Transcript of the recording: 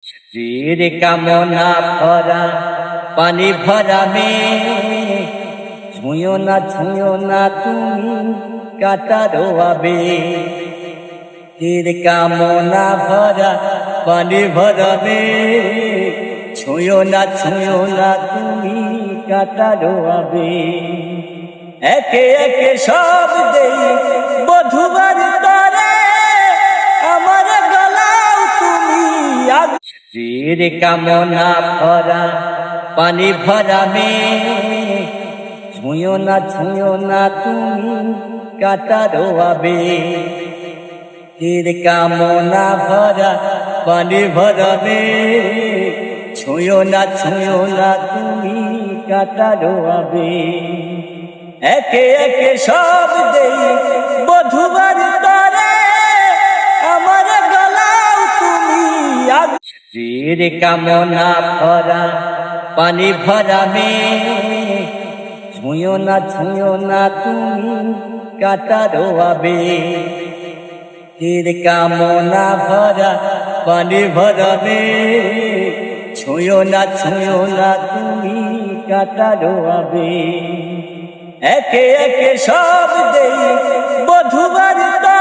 স্ত্রীর কামনা ভরা পানি ভরা মেয়ে, ছুঁয়ো না তুমি কাটারো আবে। স্ত্রীর কামনা ভরা পানি ভরা মেয়ে, ছুঁয়ো না তুমি কাটারো আবে। একে একে সব দেই বধূবার তরে, আমার গলাও তুমি আগে। স্ত্রীর কামনা ভরা পানি ভরা মেয়ে, ছুঁয়ো না তুমি কাটারো আবে। স্ত্রীর কামনা ভরা পানি ভরা মেয়ে, ছুঁয়ো না তুমি কাটারো আবে। একে একে সব দেই বধূবার তরে, আমার গলাও তুমি আগে। স্ত্রীর কামনা ভরা পানি ভরা মেয়ে, ছুঁয়ো না তুমি কাটারো আবে। স্ত্রীর কামনা ভরা পানি ভরা মেয়ে, ছুঁয়ো না তুমি কাটারো আবে। একে একে সব দেই বধূবার তরে।